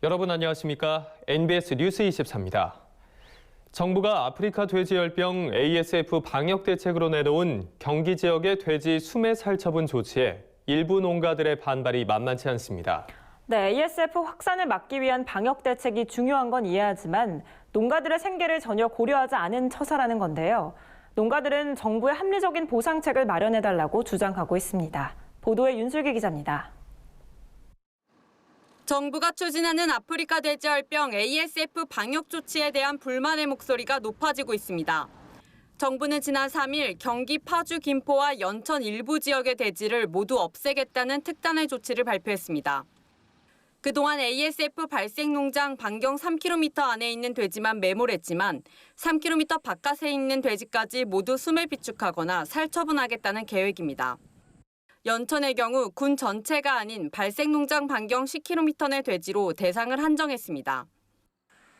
여러분 안녕하십니까? NBS 뉴스 24입니다. 정부가 아프리카 돼지열병 ASF 방역 대책으로 내놓은 경기 지역의 돼지 수매 살처분 조치에 일부 농가들의 반발이 만만치 않습니다. 네, ASF 확산을 막기 위한 방역 대책이 중요한 건 이해하지만 농가들의 생계를 전혀 고려하지 않은 처사라는 건데요. 농가들은 정부의 합리적인 보상책을 마련해달라고 주장하고 있습니다. 보도에 윤슬기 기자입니다. 정부가 추진하는 아프리카 돼지열병 ASF 방역 조치에 대한 불만의 목소리가 높아지고 있습니다. 정부는 지난 3일 경기 파주, 김포와 연천 일부 지역의 돼지를 모두 없애겠다는 특단의 조치를 발표했습니다. 그동안 ASF 발생 농장 반경 3km 안에 있는 돼지만 매몰했지만 3km 바깥에 있는 돼지까지 모두 수매 비축하거나 살처분하겠다는 계획입니다. 연천의 경우 군 전체가 아닌 발생 농장 반경 10km 내 돼지로 대상을 한정했습니다.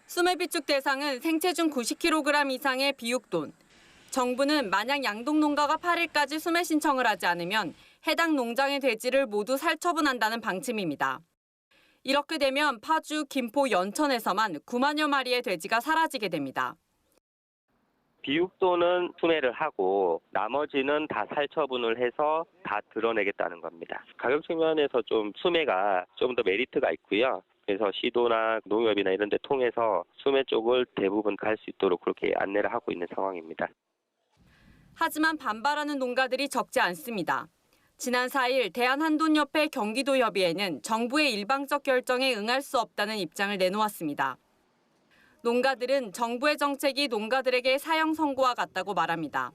수매 비축 대상은 생체중 90kg 이상의 비육돈. 정부는 만약 양동 농가가 8일까지 수매 신청을 하지 않으면 해당 농장의 돼지를 모두 살처분한다는 방침입니다. 이렇게 되면 파주, 김포, 연천에서만 9만여 마리의 돼지가 사라지게 됩니다. 비육도는 수매를 하고 나머지는 다 살처분을 해서 다 드러내겠다는 겁니다. 가격 측면에서 좀 수매가 좀 더 메리트가 있고요. 그래서 시도나 농협이나 이런 데 통해서 수매 쪽을 대부분 갈 수 있도록 그렇게 안내를 하고 있는 상황입니다. 하지만 반발하는 농가들이 적지 않습니다. 지난 4일 대한한돈협회 경기도협의회는 정부의 일방적 결정에 응할 수 없다는 입장을 내놓았습니다. 농가들은 정부의 정책이 농가들에게 사형 선고와 같다고 말합니다.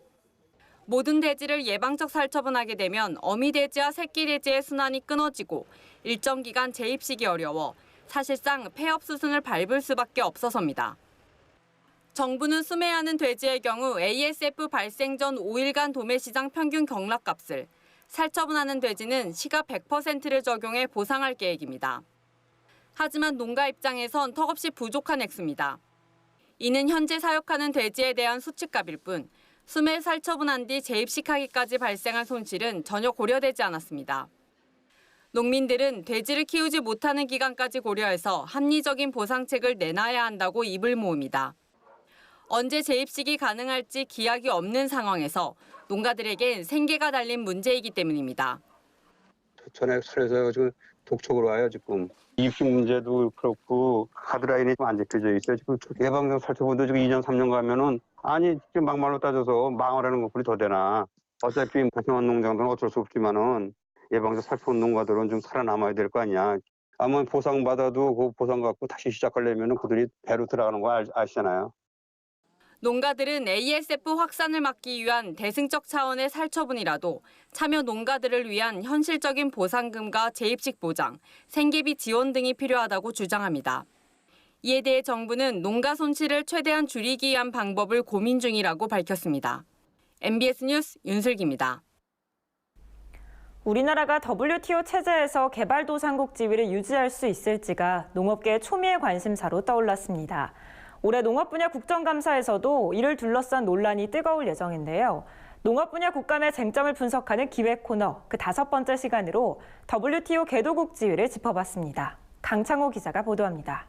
모든 돼지를 예방적 살처분하게 되면 어미 돼지와 새끼 돼지의 순환이 끊어지고 일정 기간 재입식이 어려워 사실상 폐업 수순을 밟을 수밖에 없어서입니다. 정부는 수매하는 돼지의 경우 ASF 발생 전 5일간 도매시장 평균 경락값을, 살처분하는 돼지는 시가 100%를 적용해 보상할 계획입니다. 하지만 농가 입장에선 턱없이 부족한 액수입니다. 이는 현재 사육하는 돼지에 대한 수치값일 뿐 수매 살처분한 뒤 재입식하기까지 발생할 손실은 전혀 고려되지 않았습니다. 농민들은 돼지를 키우지 못하는 기간까지 고려해서 합리적인 보상책을 내놔야 한다고 입을 모읍니다. 언제 재입식이 가능할지 기약이 없는 상황에서 농가들에겐 생계가 달린 문제이기 때문입니다. 전액 수에서 지금 독촉으로 와요 지금. 입식 문제도 그렇고 가드라인이 좀 안 지켜져 있어요. 지금 예방적 살처분도 지금 2년 3년 가면은 아니 지금 막말로 따져서 망하라는 것뿐이 더 되나. 어차피 다시만 농장들은 어쩔 수 없지만은 예방적 살처분 농가들은 좀 살아남아야 될 거 아니야. 아마 보상 받아도 그 보상 갖고 다시 시작하려면은 그들이 배로 들어가는 거 아시잖아요. 농가들은 ASF 확산을 막기 위한 대승적 차원의 살처분이라도 참여 농가들을 위한 현실적인 보상금과 재입식 보장, 생계비 지원 등이 필요하다고 주장합니다. 이에 대해 정부는 농가 손실을 최대한 줄이기 위한 방법을 고민 중이라고 밝혔습니다. MBS 뉴스 윤슬기입니다. 우리나라가 WTO 체제에서 개발도상국 지위를 유지할 수 있을지가 농업계의 초미의 관심사로 떠올랐습니다. 올해 농업 분야 국정감사에서도 이를 둘러싼 논란이 뜨거울 예정인데요. 농업 분야 국감의 쟁점을 분석하는 기획 코너 그 5번째 시간으로 WTO 개도국 지위를 짚어봤습니다. 강창호 기자가 보도합니다.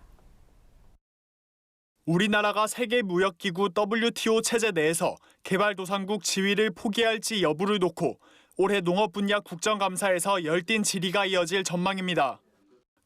우리나라가 세계무역기구 WTO 체제 내에서 개발도상국 지위를 포기할지 여부를 놓고 올해 농업 분야 국정감사에서 열띤 질의가 이어질 전망입니다.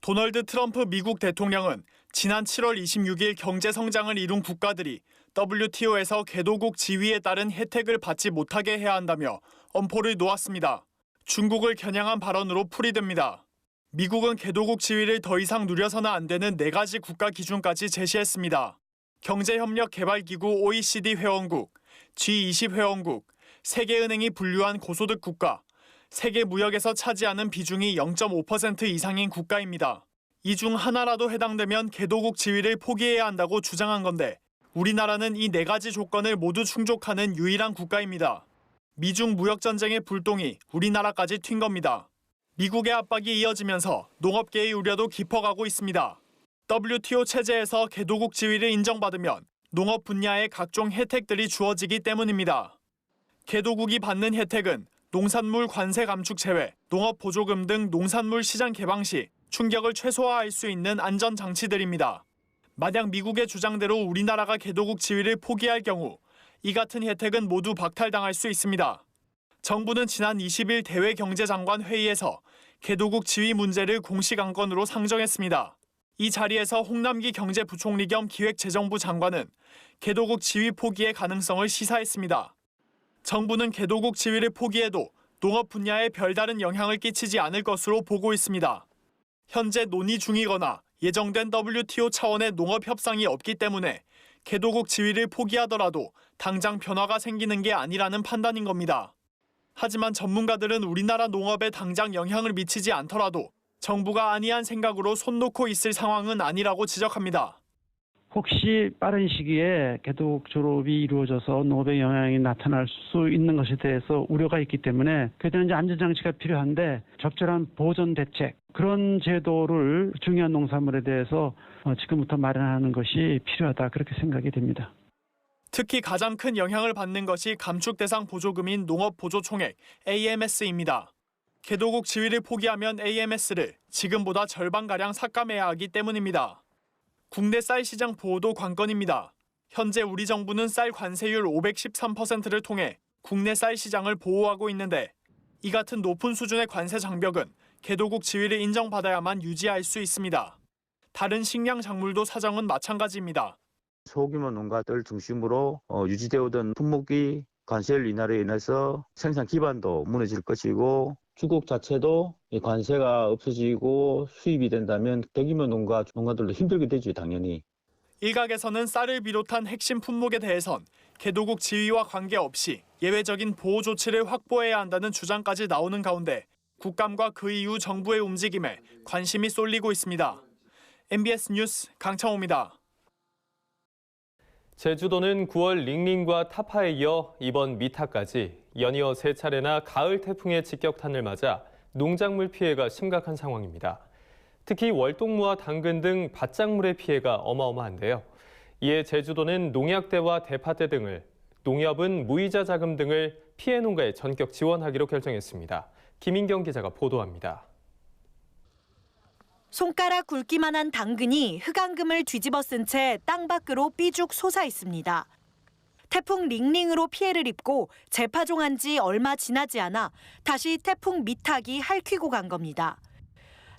도널드 트럼프 미국 대통령은 지난 7월 26일 경제 성장을 이룬 국가들이 WTO에서 개도국 지위에 따른 혜택을 받지 못하게 해야 한다며 엄포를 놓았습니다. 중국을 겨냥한 발언으로 풀이됩니다. 미국은 개도국 지위를 더 이상 누려서는 안 되는 4가지 국가 기준까지 제시했습니다. 경제협력개발기구 OECD 회원국, G20 회원국, 세계은행이 분류한 고소득 국가, 세계 무역에서 차지하는 비중이 0.5% 이상인 국가입니다. 이 중 하나라도 해당되면 개도국 지위를 포기해야 한다고 주장한 건데 우리나라는 이 4가지 조건을 모두 충족하는 유일한 국가입니다. 미중 무역전쟁의 불똥이 우리나라까지 튄 겁니다. 미국의 압박이 이어지면서 농업계의 우려도 깊어가고 있습니다. WTO 체제에서 개도국 지위를 인정받으면 농업 분야의 각종 혜택들이 주어지기 때문입니다. 개도국이 받는 혜택은 농산물 관세 감축 제외, 농업 보조금 등 농산물 시장 개방 시 충격을 최소화할 수 있는 안전 장치들입니다. 만약 미국의 주장대로 우리나라가 개도국 지위를 포기할 경우 이 같은 혜택은 모두 박탈당할 수 있습니다. 정부는 지난 20일 대외경제장관 회의에서 개도국 지위 문제를 공식 안건으로 상정했습니다. 이 자리에서 홍남기 경제부총리 겸 기획재정부 장관은 개도국 지위 포기의 가능성을 시사했습니다. 정부는 개도국 지위를 포기해도 농업 분야에 별다른 영향을 끼치지 않을 것으로 보고 있습니다. 현재 논의 중이거나 예정된 WTO 차원의 농업 협상이 없기 때문에 개도국 지위를 포기하더라도 당장 변화가 생기는 게 아니라는 판단인 겁니다. 하지만 전문가들은 우리나라 농업에 당장 영향을 미치지 않더라도 정부가 안이한 생각으로 손 놓고 있을 상황은 아니라고 지적합니다. 혹시 빠른 시기에 개도국 졸업이 이루어져서 농업에 영향이 나타날 수 있는 것에 대해서 우려가 있기 때문에 그때는 이제 안전장치가 필요한데 적절한 보존 대책, 그런 제도를 중요한 농산물에 대해서 지금부터 마련하는 것이 필요하다, 그렇게 생각이 됩니다. 특히 가장 큰 영향을 받는 것이 감축 대상 보조금인 농업보조총액 AMS입니다. 개도국 지위를 포기하면 AMS를 지금보다 절반가량 삭감해야 하기 때문입니다. 국내 쌀 시장 보호도 관건입니다. 현재 우리 정부는 쌀 관세율 513%를 통해 국내 쌀 시장을 보호하고 있는데 이 같은 높은 수준의 관세 장벽은 개도국 지위를 인정받아야만 유지할 수 있습니다. 다른 식량 작물도 사정은 마찬가지입니다. 소규모 농가들 중심으로 유지되어 오던 품목이 관세율 인하로 인해서 생산 기반도 무너질 것이고 주국 자체도 관세가 없어지고 수입이 된다면 대규모 농가들도 힘들게 되죠, 당연히. 일각에서는 쌀을 비롯한 핵심 품목에 대해선 개도국 지위와 관계없이 예외적인 보호 조치를 확보해야 한다는 주장까지 나오는 가운데 국감과 그 이후 정부의 움직임에 관심이 쏠리고 있습니다. MBS 뉴스 강창호입니다. 제주도는 9월 링링과 타파에 이어 이번 미타까지 연이어 세 차례나 가을 태풍의 직격탄을 맞아 농작물 피해가 심각한 상황입니다. 특히 월동무와 당근 등 밭작물의 피해가 어마어마한데요. 이에 제주도는 농약대와 대파대 등을, 농협은 무이자 자금 등을 피해 농가에 전격 지원하기로 결정했습니다. 김인경 기자가 보도합니다. 손가락 굵기만한 당근이 흑앙금을 뒤집어 쓴 채 땅 밖으로 삐죽 솟아 있습니다. 태풍 링링으로 피해를 입고 재파종한 지 얼마 지나지 않아 다시 태풍 미탁이 핥히고 간 겁니다.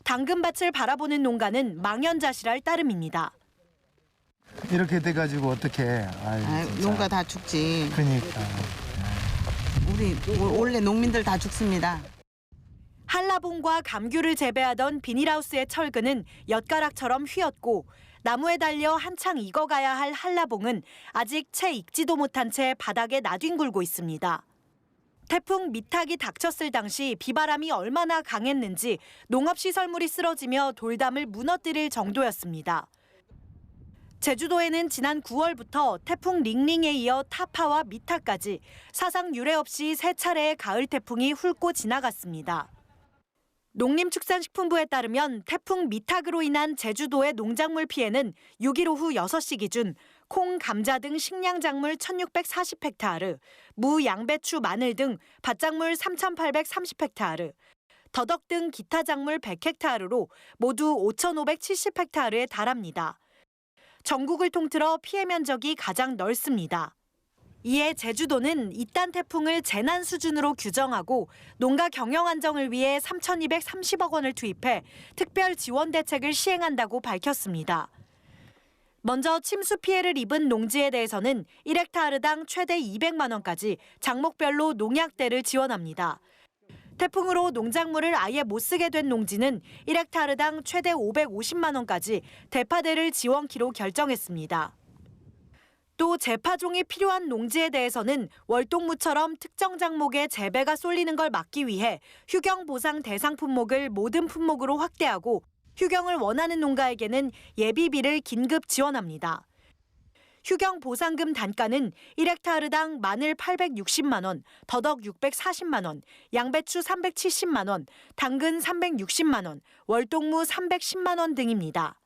당근밭을 바라보는 농가는 망연자실할 따름입니다. 이렇게 돼가지고 어떡해. 농가 다 죽지. 그러니까. 우리 원래 농민들 다 죽습니다. 한라봉과 감귤을 재배하던 비닐하우스의 철근은 엿가락처럼 휘었고 나무에 달려 한창 익어가야 할 한라봉은 아직 채 익지도 못한 채 바닥에 나뒹굴고 있습니다. 태풍 미탁이 닥쳤을 당시 비바람이 얼마나 강했는지 농업시설물이 쓰러지며 돌담을 무너뜨릴 정도였습니다. 제주도에는 지난 9월부터 태풍 링링에 이어 타파와 미탁까지 사상 유례 없이 세 차례의 가을 태풍이 훑고 지나갔습니다. 농림축산식품부에 따르면 태풍 미탁으로 인한 제주도의 농작물 피해는 6일 오후 6시 기준 콩, 감자 등 식량작물 1,640헥타르, 무, 양배추, 마늘 등 밭작물 3,830헥타르, 더덕 등 기타 작물 100헥타르로 모두 5,570헥타르에 달합니다. 전국을 통틀어 피해 면적이 가장 넓습니다. 이에 제주도는 이딴 태풍을 재난 수준으로 규정하고 농가 경영 안정을 위해 3,230억 원을 투입해 특별 지원 대책을 시행한다고 밝혔습니다. 먼저 침수 피해를 입은 농지에 대해서는 1헥타르당 최대 200만 원까지 작목별로 농약대를 지원합니다. 태풍으로 농작물을 아예 못 쓰게 된 농지는 1헥타르당 최대 550만 원까지 대파대를 지원키로 결정했습니다. 또 재파종이 필요한 농지에 대해서는 월동무처럼 특정 작목에 재배가 쏠리는 걸 막기 위해 휴경 보상 대상 품목을 모든 품목으로 확대하고 휴경을 원하는 농가에게는 예비비를 긴급 지원합니다. 휴경 보상금 단가는 1헥타르당 마늘 860만 원, 더덕 640만 원, 양배추 370만 원, 당근 360만 원, 월동무 310만 원 등입니다.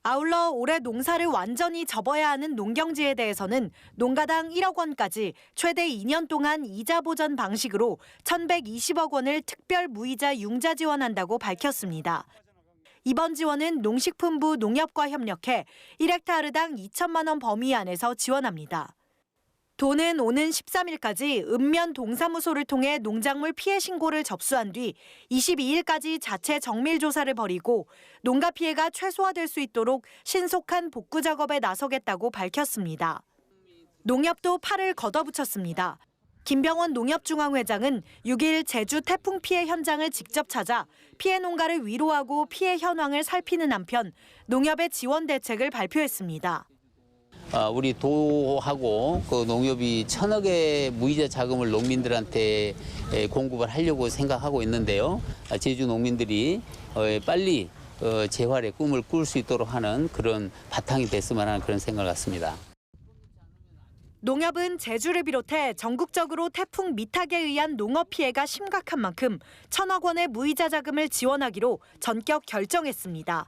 아울러 올해 농사를 완전히 접어야 하는 농경지에 대해서는 농가당 1억 원까지 최대 2년 동안 이자 보전 방식으로 1,120억 원을 특별 무이자 융자 지원한다고 밝혔습니다. 이번 지원은 농식품부 농협과 협력해 1헥타르당 2천만 원 범위 안에서 지원합니다. 도는 오는 13일까지 읍면 동사무소를 통해 농작물 피해 신고를 접수한 뒤 22일까지 자체 정밀 조사를 벌이고 농가 피해가 최소화될 수 있도록 신속한 복구 작업에 나서겠다고 밝혔습니다. 농협도 팔을 걷어붙였습니다. 김병원 농협중앙회장은 6일 제주 태풍 피해 현장을 직접 찾아 피해 농가를 위로하고 피해 현황을 살피는 한편 농협의 지원 대책을 발표했습니다. 우리 도하고 그 농협이 1,000억의 무이자 자금을 농민들한테 공급을 하려고 생각하고 있는데요. 제주 농민들이 빨리 재활의 꿈을 꿀 수 있도록 하는 그런 바탕이 됐으면 하는 그런 생각을 갖습니다. 농협은 제주를 비롯해 전국적으로 태풍 미탁에 의한 농업 피해가 심각한 만큼 1,000억 원의 무이자 자금을 지원하기로 전격 결정했습니다.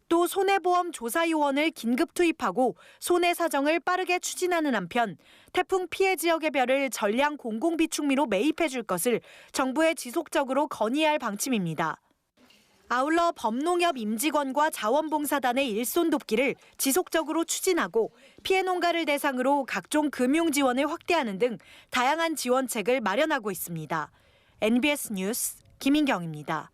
또 손해보험 조사 요원을 긴급 투입하고 손해 사정을 빠르게 추진하는 한편 태풍 피해 지역의 별을 전량 공공비축미로 매입해 줄 것을 정부에 지속적으로 건의할 방침입니다. 아울러 범농협 임직원과 자원봉사단의 일손 돕기를 지속적으로 추진하고 피해 농가를 대상으로 각종 금융 지원을 확대하는 등 다양한 지원책을 마련하고 있습니다. NBS 뉴스 김인경입니다.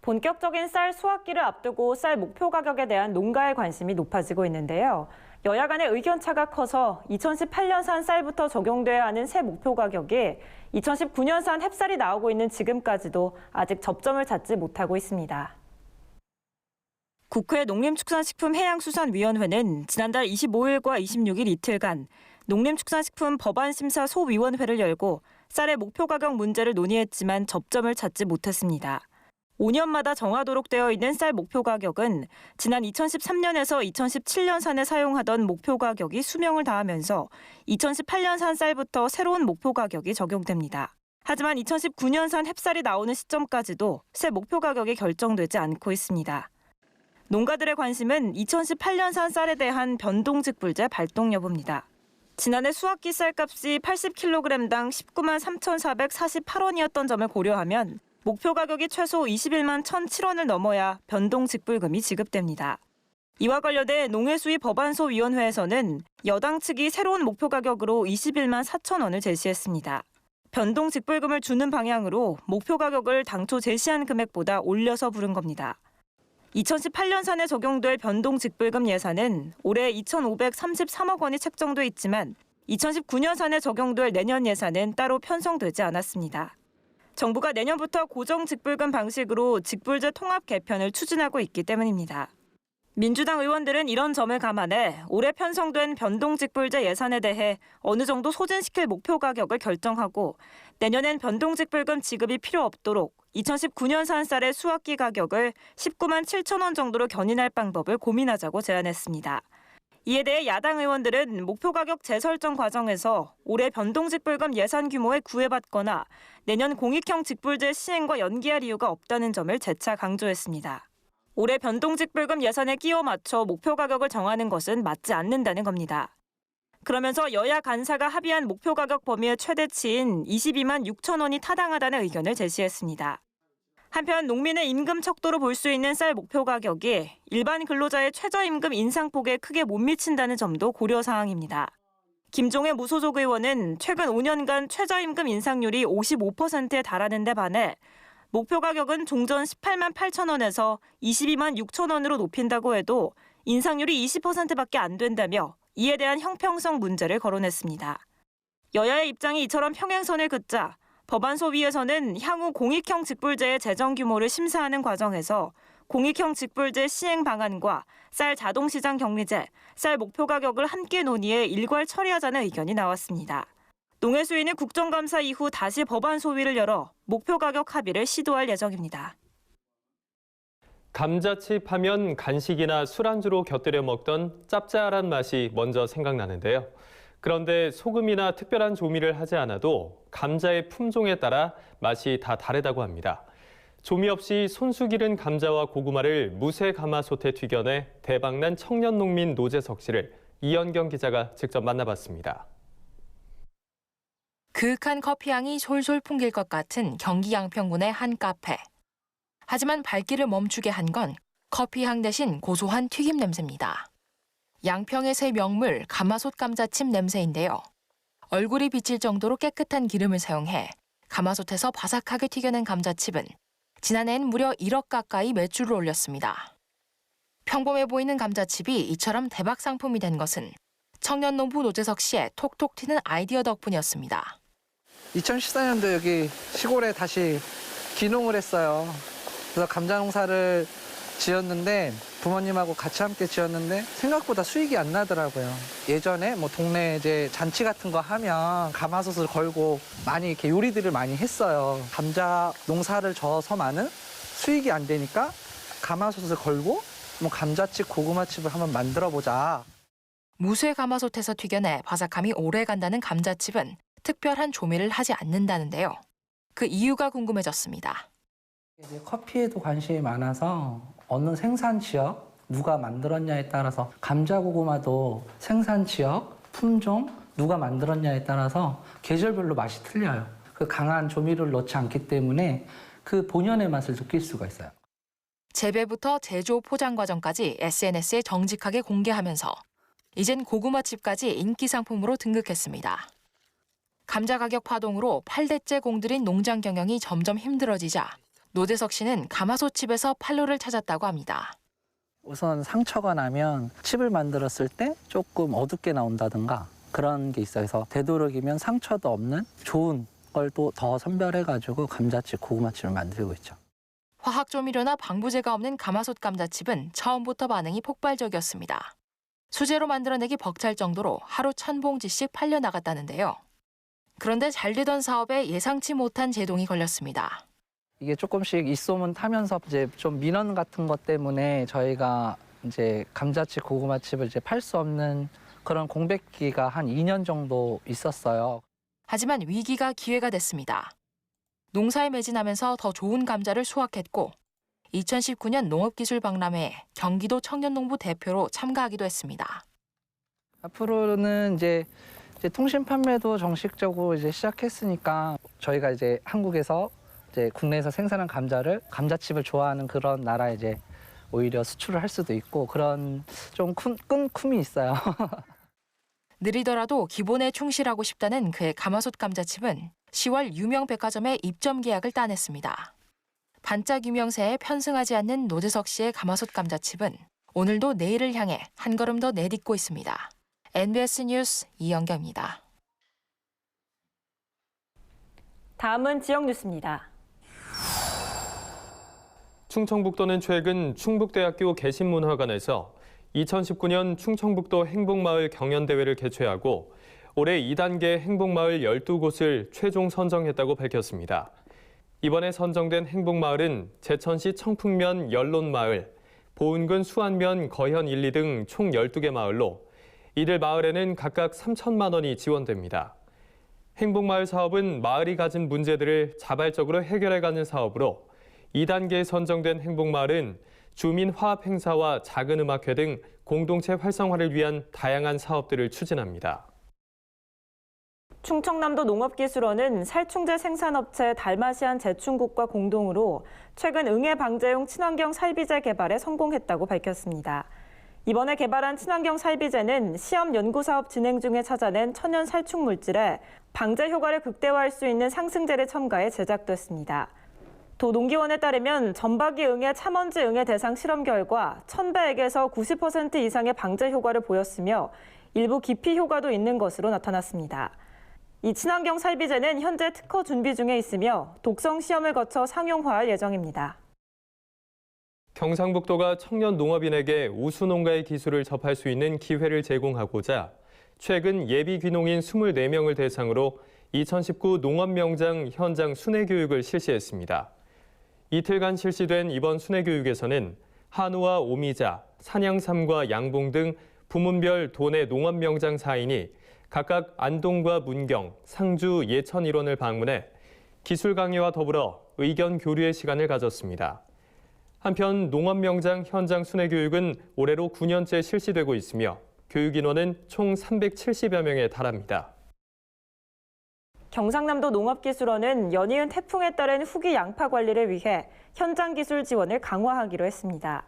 본격적인 쌀 수확기를 앞두고 쌀 목표 가격에 대한 농가의 관심이 높아지고 있는데요. 여야 간의 의견차가 커서 2018년산 쌀부터 적용돼야 하는 새 목표 가격이 2019년산 햅쌀이 나오고 있는 지금까지도 아직 접점을 찾지 못하고 있습니다. 국회 농림축산식품해양수산위원회는 지난달 25일과 26일 이틀간 농림축산식품 법안심사소위원회를 열고 쌀의 목표 가격 문제를 논의했지만 접점을 찾지 못했습니다. 5년마다 정하도록 되어 있는 쌀 목표 가격은 지난 2013년에서 2017년산에 사용하던 목표 가격이 수명을 다하면서 2018년산 쌀부터 새로운 목표 가격이 적용됩니다. 하지만 2019년산 햅쌀이 나오는 시점까지도 새 목표 가격이 결정되지 않고 있습니다. 농가들의 관심은 2018년산 쌀에 대한 변동직불제 발동 여부입니다. 지난해 수확기 쌀값이 80kg당 19만 3,448원이었던 점을 고려하면 목표 가격이 최소 21만 1,007원을 넘어야 변동직불금이 지급됩니다. 이와 관련해 농해수위 법안소위원회에서는 여당 측이 새로운 목표 가격으로 21만 4천 원을 제시했습니다. 변동직불금을 주는 방향으로 목표 가격을 당초 제시한 금액보다 올려서 부른 겁니다. 2018년산에 적용될 변동직불금 예산은 올해 2,533억 원이 책정돼 있지만 2019년산에 적용될 내년 예산은 따로 편성되지 않았습니다. 정부가 내년부터 고정직불금 방식으로 직불제 통합 개편을 추진하고 있기 때문입니다. 민주당 의원들은 이런 점을 감안해 올해 편성된 변동직불제 예산에 대해 어느 정도 소진시킬 목표 가격을 결정하고 내년엔 변동직불금 지급이 필요 없도록 2019년산 쌀의 수확기 가격을 19만 7천 원 정도로 견인할 방법을 고민하자고 제안했습니다. 이에 대해 야당 의원들은 목표 가격 재설정 과정에서 올해 변동직불금 예산 규모에 구애받거나 내년 공익형 직불제 시행과 연기할 이유가 없다는 점을 재차 강조했습니다. 올해 변동직불금 예산에 끼워 맞춰 목표 가격을 정하는 것은 맞지 않는다는 겁니다. 그러면서 여야 간사가 합의한 목표 가격 범위의 최대치인 22만 6천 원이 타당하다는 의견을 제시했습니다. 한편 농민의 임금 척도로 볼 수 있는 쌀 목표 가격이 일반 근로자의 최저임금 인상폭에 크게 못 미친다는 점도 고려사항입니다. 김종애 무소속 의원은 최근 5년간 최저임금 인상률이 55%에 달하는 데 반해 목표 가격은 종전 18만 8천 원에서 22만 6천 원으로 높인다고 해도 인상률이 20%밖에 안 된다며 이에 대한 형평성 문제를 거론했습니다. 여야의 입장이 이처럼 평행선을 긋자 법안소위에서는 향후 공익형 직불제의 재정 규모를 심사하는 과정에서 공익형 직불제 시행 방안과 쌀 자동시장 격리제, 쌀 목표 가격을 함께 논의해 일괄 처리하자는 의견이 나왔습니다. 농해수위는 국정감사 이후 다시 법안소위를 열어 목표 가격 합의를 시도할 예정입니다. 감자칩 하면 간식이나 술안주로 곁들여 먹던 짭짤한 맛이 먼저 생각나는데요. 그런데 소금이나 특별한 조미를 하지 않아도 감자의 품종에 따라 맛이 다 다르다고 합니다. 조미 없이 손수 기른 감자와 고구마를 무쇠 가마솥에 튀겨내 대박난 청년 농민 노재석 씨를 이현경 기자가 직접 만나봤습니다. 그윽한 커피향이 솔솔 풍길 것 같은 경기 양평군의 한 카페. 하지만 발길을 멈추게 한 건 커피 향 대신 고소한 튀김 냄새입니다. 양평의 새 명물 가마솥 감자칩 냄새인데요. 얼굴이 비칠 정도로 깨끗한 기름을 사용해 가마솥에서 바삭하게 튀겨낸 감자칩은 지난해엔 무려 1억 가까이 매출을 올렸습니다. 평범해 보이는 감자칩이 이처럼 대박 상품이 된 것은 청년농부 노재석 씨의 톡톡 튀는 아이디어 덕분이었습니다. 2014년도 여기 시골에 다시 귀농을 했어요. 그래서 감자 농사를 지었는데 부모님하고 같이 함께 지었는데 생각보다 수익이 안 나더라고요. 예전에 뭐 동네 이제 잔치 같은 거 하면 가마솥을 걸고 많이 이렇게 요리들을 많이 했어요. 감자 농사를 져서만은 수익이 안 되니까 가마솥을 걸고 뭐 감자칩, 고구마칩을 한번 만들어 보자. 무쇠 가마솥에서 튀겨내 바삭함이 오래 간다는 감자칩은 특별한 조미를 하지 않는다는데요. 그 이유가 궁금해졌습니다. 이제 커피에도 관심이 많아서 어느 생산 지역, 누가 만들었냐에 따라서 감자 고구마도 생산 지역, 품종, 누가 만들었냐에 따라서 계절별로 맛이 틀려요. 그 강한 조미료를 넣지 않기 때문에 그 본연의 맛을 느낄 수가 있어요. 재배부터 제조 포장 과정까지 SNS에 정직하게 공개하면서 이젠 고구마칩까지 인기 상품으로 등극했습니다. 감자 가격 파동으로 8대째 공들인 농장 경영이 점점 힘들어지자 노재석 씨는 가마솥칩에서 판로를 찾았다고 합니다. 우선 상처가 나면 칩을 만들었을 때 조금 어둡게 나온다든가 그런 게 있어요. 그래서 되도록이면 상처도 없는 좋은 걸 또 더 선별해가지고 감자칩, 고구마칩을 만들고 있죠. 화학 조미료나 방부제가 없는 가마솥 감자칩은 처음부터 반응이 폭발적이었습니다. 수제로 만들어내기 벅찰 정도로 하루 1000봉지씩 팔려나갔다는데요. 그런데 잘 되던 사업에 예상치 못한 제동이 걸렸습니다. 이게 조금씩 입소문 타면서 이제 좀 민원 같은 것 때문에 저희가 이제 감자칩, 고구마칩을 이제 팔 수 없는 그런 공백기가 한 2년 정도 있었어요. 하지만 위기가 기회가 됐습니다. 농사에 매진하면서 더 좋은 감자를 수확했고 2019년 농업기술박람회에 경기도 청년농부 대표로 참가하기도 했습니다. 앞으로는 이제 통신 판매도 정식적으로 이제 시작했으니까 저희가 이제 한국에서 이제 국내에서 생산한 감자를 감자칩을 좋아하는 그런 나라에 이제 오히려 수출을 할 수도 있고 그런 좀 끈 꿈이 있어요. 느리더라도 기본에 충실하고 싶다는 그의 가마솥 감자칩은 10월 유명 백화점에 입점 계약을 따냈습니다. 반짝 유명세에 편승하지 않는 노재석 씨의 가마솥 감자칩은 오늘도 내일을 향해 한 걸음 더 내딛고 있습니다. NBS 뉴스 이영경입니다. 다음은 지역 뉴스입니다. 충청북도는 최근 충북대학교 개신문화관에서 2019년 충청북도 행복마을 경연대회를 개최하고 올해 2단계 행복마을 12곳을 최종 선정했다고 밝혔습니다. 이번에 선정된 행복마을은 제천시 청풍면 연론마을, 보은군 수안면 거현 1, 2 등 총 12개 마을로 이들 마을에는 각각 3천만 원이 지원됩니다. 행복마을 사업은 마을이 가진 문제들을 자발적으로 해결해가는 사업으로 2단계에 선정된 행복마을은 주민 화합 행사와 작은 음악회 등 공동체 활성화를 위한 다양한 사업들을 추진합니다. 충청남도 농업기술원은 살충제 생산업체 달마시안 제충국과 공동으로 최근 응애 방제용 친환경 살비제 개발에 성공했다고 밝혔습니다. 이번에 개발한 친환경 살비제는 시험 연구사업 진행 중에 찾아낸 천연 살충 물질에 방제 효과를 극대화할 수 있는 상승제를 첨가해 제작됐습니다. 도 농기원에 따르면 전박이 응애 참원지 응애 대상 실험 결과 1000배액에서 90% 이상의 방제 효과를 보였으며 일부 기피 효과도 있는 것으로 나타났습니다. 이 친환경 살비제는 현재 특허 준비 중에 있으며 독성 시험을 거쳐 상용화할 예정입니다. 경상북도가 청년 농업인에게 우수 농가의 기술을 접할 수 있는 기회를 제공하고자 최근 예비 귀농인 24명을 대상으로 2019 농업명장 현장 순회교육을 실시했습니다. 이틀간 실시된 이번 순회교육에서는 한우와 오미자, 산양삼과 양봉 등 부문별 도내 농업명장 4인이 각각 안동과 문경, 상주, 예천 일원을 방문해 기술 강의와 더불어 의견 교류의 시간을 가졌습니다. 한편 농업명장 현장 순회교육은 올해로 9년째 실시되고 있으며 교육 인원은 총 370여 명에 달합니다. 경상남도 농업기술원은 연이은 태풍에 따른 후기 양파 관리를 위해 현장 기술 지원을 강화하기로 했습니다.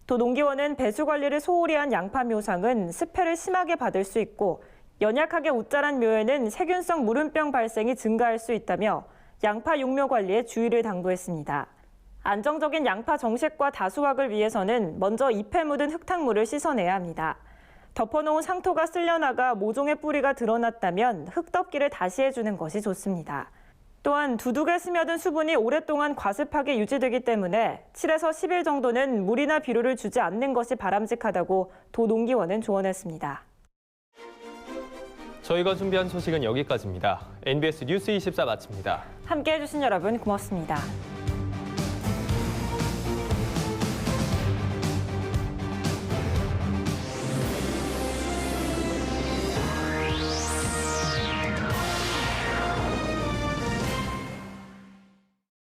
도 농기원은 배수 관리를 소홀히 한 양파 묘상은 습해를 심하게 받을 수 있고 연약하게 웃자란 묘에는 세균성 무름병 발생이 증가할 수 있다며 양파 육묘 관리에 주의를 당부했습니다. 안정적인 양파 정식과 다수확을 위해서는 먼저 잎에 묻은 흙탕물을 씻어내야 합니다. 덮어놓은 상토가 쓸려나가 모종의 뿌리가 드러났다면 흙덮기를 다시 해주는 것이 좋습니다. 또한 두둑에 스며든 수분이 오랫동안 과습하게 유지되기 때문에 7에서 10일 정도는 물이나 비료를 주지 않는 것이 바람직하다고 도 농기원은 조언했습니다. 저희가 준비한 소식은 여기까지입니다. NBS 뉴스 24 마칩니다. 함께해 주신 여러분 고맙습니다.